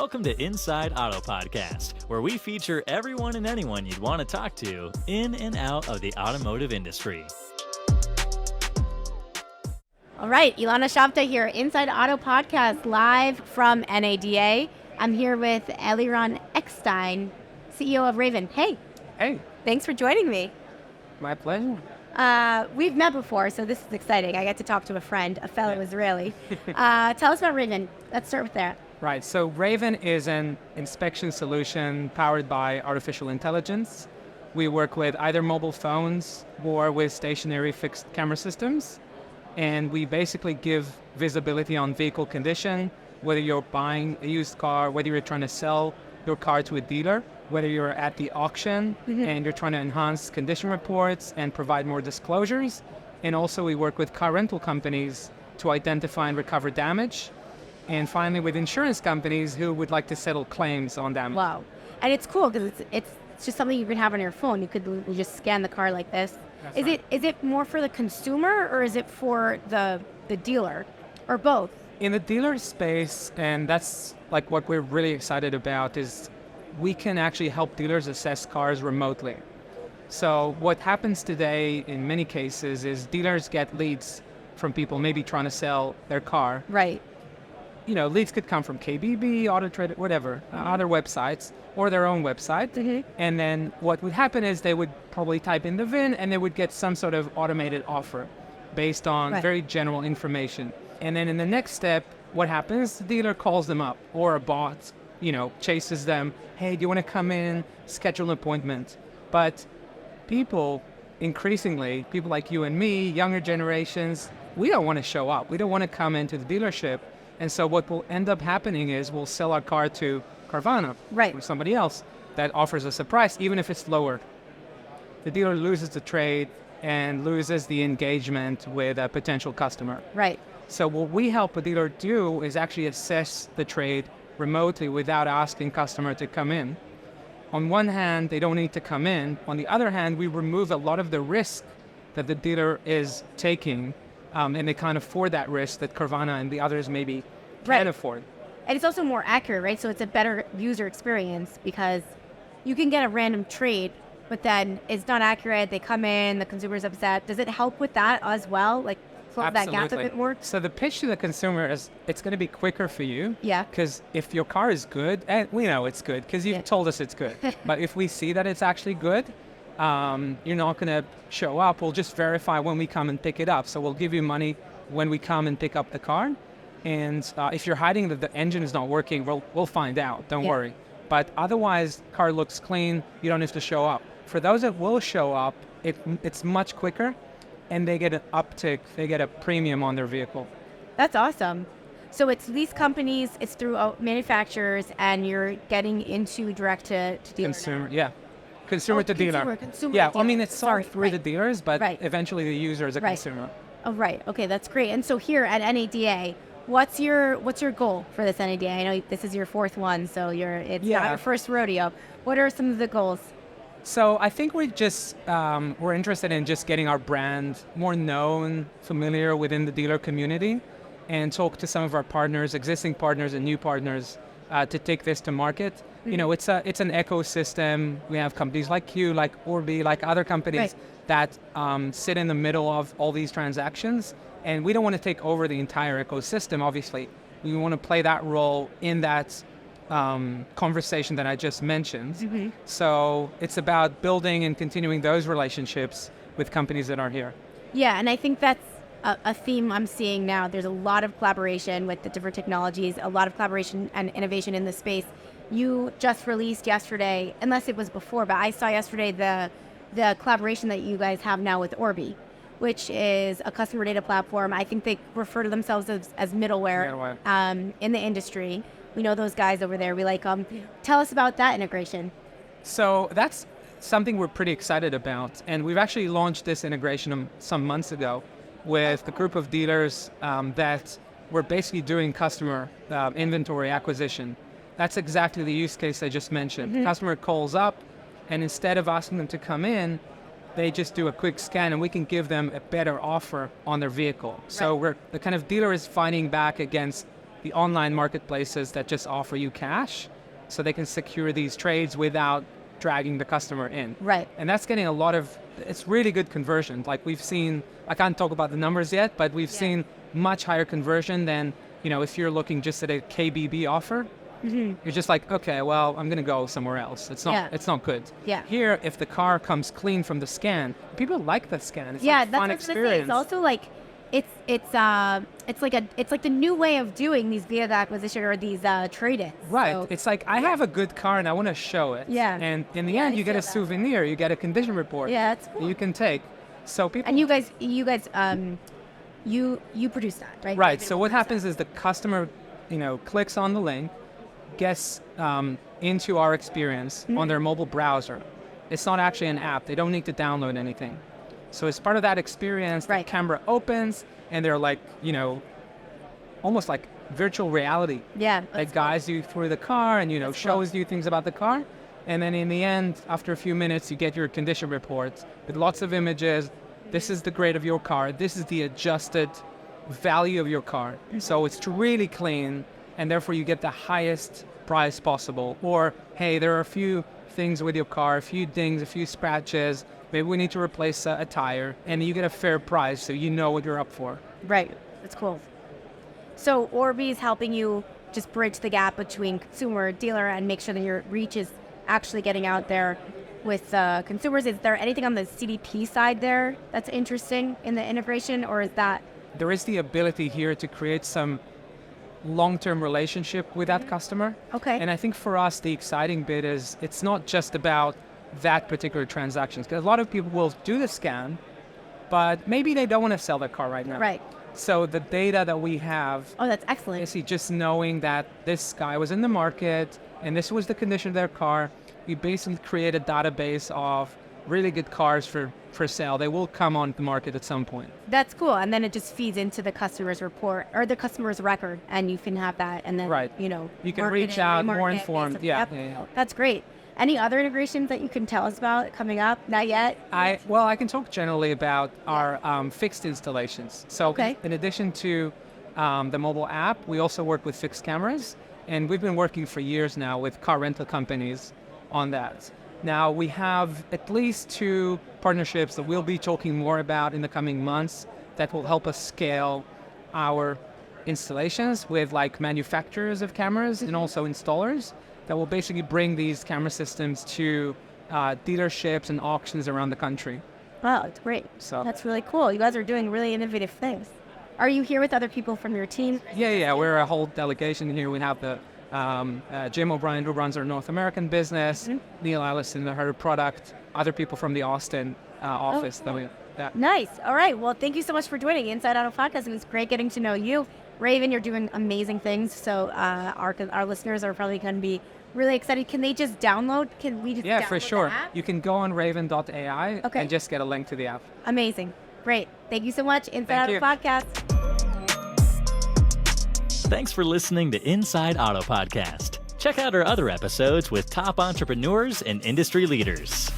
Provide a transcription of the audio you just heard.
Welcome to InsideAuto Podcast, where we feature everyone and anyone you'd want to talk to in and out of the automotive industry. All right, Ilana Shabtay here, InsideAuto Podcast, live from NADA. I'm here with Eliron Ekstein, CEO of Ravin. Hey. Hey. Thanks for joining me. My pleasure. We've met before, so this is exciting. I get to talk to a friend, a fellow Israeli. Tell us about Ravin. Let's start with that. Right. So Ravin is an inspection solution powered by artificial intelligence. We work with either mobile phones or with stationary fixed camera systems. And we basically give visibility on vehicle condition, whether you're buying a used car, whether you're trying to sell your car to a dealer, whether you're at the auction and you're trying to enhance condition reports and provide more disclosures. And also we work with car rental companies to identify and recover damage. And finally with insurance companies who would like to settle claims on damage. Wow. And it's cool because it's just something you can have on your phone. You just scan the car like this. Is it more for the consumer or is it for the dealer or both? In the dealer space, and that's like what we're really excited about, is we can actually help dealers assess cars remotely. So what happens today in many cases is dealers get leads from people maybe trying to sell their car. Right. You know, leads could come from KBB, AutoTrader, whatever, other websites or their own website. And then what would happen is they would probably type in the VIN and they would get some sort of automated offer based on very general information. And then in the next step, what happens? The dealer calls them up or a bot, chases them. Hey, do you want to come in, schedule an appointment? But people, increasingly, people like you and me, younger generations, we don't want to show up. We don't want to come into the dealership. And so what will end up happening is we'll sell our car to Carvana or somebody else that offers us a price, even if it's lower. The dealer loses the trade and loses the engagement with a potential customer. Right. So what we help a dealer do is actually assess the trade remotely without asking customer to come in. On one hand, they don't need to come in. On the other hand, we remove a lot of the risk that the dealer is taking, and they can't afford that risk that Carvana and the others maybe can afford. And it's also more accurate, right? So it's a better user experience because you can get a random trade, but then it's not accurate. They come in, the consumer's upset. Does it help with that as well? Like close that gap a bit more? So the pitch to the consumer is it's going to be quicker for you. Yeah. Because if your car is good, and we know it's good because you've told us it's good. But if we see that it's actually good, you're not going to show up. We'll just verify when we come and pick it up. So we'll give you money when we come and pick up the car. And if you're hiding that the engine is not working, we'll find out. Don't worry. But otherwise, car looks clean. You don't have to show up. For those that will show up, it's much quicker, and they get an uptick. They get a premium on their vehicle. That's awesome. So it's lease companies, it's through manufacturers, and you're getting into direct to dealer. Consumer, Consumer to dealer. Consumer yeah, to dealer. I mean, it's sold through the dealers, but eventually the user is a consumer. Oh, right. Okay, that's great. And so here at NADA, what's your goal for this NADA? I know this is your fourth one, so it's not your first rodeo. What are some of the goals? So I think we're interested in just getting our brand more known, familiar within the dealer community, and talk to some of our partners, existing partners and new partners, to take this to market. It's an ecosystem. We have companies like you, like Orbee, like other companies that sit in the middle of all these transactions. And we don't want to take over the entire ecosystem, obviously. We want to play that role in that conversation that I just mentioned. So it's about building and continuing those relationships with companies that are here. Yeah, and I think that's a theme I'm seeing now. There's a lot of collaboration with the different technologies, a lot of collaboration and innovation in the space. You just released yesterday, unless it was before, but I saw yesterday the collaboration that you guys have now with Orbee, which is a customer data platform. I think they refer to themselves as middleware. In the industry. We know those guys over there. We like them. Tell us about that integration. So that's something we're pretty excited about. And we've actually launched this integration some months ago with a group of dealers that were basically doing customer inventory acquisition. That's exactly the use case I just mentioned. Customer calls up, and instead of asking them to come in, they just do a quick scan and we can give them a better offer on their vehicle. So the kind of dealer is fighting back against the online marketplaces that just offer you cash so they can secure these trades without dragging the customer in. Right. And that's getting it's really good conversion. Like we've seen, I can't talk about the numbers yet, but we've seen much higher conversion than, if you're looking just at a KBB offer. You're just like, okay, well, I'm going to go somewhere else. It's not good. Yeah. Here, if the car comes clean from the scan, people like the scan. It's Yeah, like a that's fun what I was gonna say. experience. It's also like it's like the new way of doing these vehicle acquisition or these trade-ins. Right. So, It's like, I have a good car and I want to show it. Yeah. And in the end, I you get a feel that. souvenir, you get a condition report. Yeah, that's cool. that you can take. So people. And you guys, you produce that, right? Right. So what happens is the customer, clicks on the link, gets into our experience on their mobile browser. It's not actually an app. They don't need to download anything. So as part of that experience, the camera opens and they're like, almost like virtual reality. Yeah. That guides you through the car and, shows you things about the car. And then in the end, after a few minutes, you get your condition reports with lots of images. This is the grade of your car. This is the adjusted value of your car. So it's really clean, and therefore you get the highest price possible. Or, hey, there are a few things with your car, a few dings, a few scratches. Maybe we need to replace a tire, and you get a fair price, so you know what you're up for. Right. That's cool. So Orbee is helping you just bridge the gap between consumer, dealer, and make sure that your reach is actually getting out there with consumers. Is there anything on the CDP side there that's interesting in the integration, or is that? There is the ability here to create some long-term relationship with that customer. Okay. And I think for us, the exciting bit is it's not just about that particular transaction. Because a lot of people will do the scan, but maybe they don't want to sell their car right now. Right. So the data that we have, Oh, that's excellent. basically just knowing that this guy was in the market and this was the condition of their car, we basically create a database of really good cars for sale. They will come on the market at some point. That's cool. And then it just feeds into the customer's report or the customer's record, and you can have that, and then Right. you can can reach out, more informed. Yeah. That's great. Any other integrations that you can tell us about coming up? Not yet. I can talk generally about our fixed installations. So in addition to the mobile app, we also work with fixed cameras, and we've been working for years now with car rental companies on that. Now we have at least 2 partnerships that we'll be talking more about in the coming months that will help us scale our installations with like manufacturers of cameras and also installers that will basically bring these camera systems to dealerships and auctions around the country. Wow, it's great. So that's really cool. You guys are doing really innovative things. Are you here with other people from your team? Yeah. We're a whole delegation here. We have the Jim O'Brien, who runs our North American business, Neil Allison, the head of product, other people from the Austin office. Nice. All right. Well, thank you so much for joining Inside Auto Podcast. It was great getting to know you. Ravin, you're doing amazing things. So our listeners are probably going to be really excited. Can they just download? Can we just download for sure. the app? You can go on raven.ai and just get a link to the app. Amazing. Great. Thank you so much. Inside Auto Podcast. Thanks for listening to Inside Auto Podcast. Check out our other episodes with top entrepreneurs and industry leaders.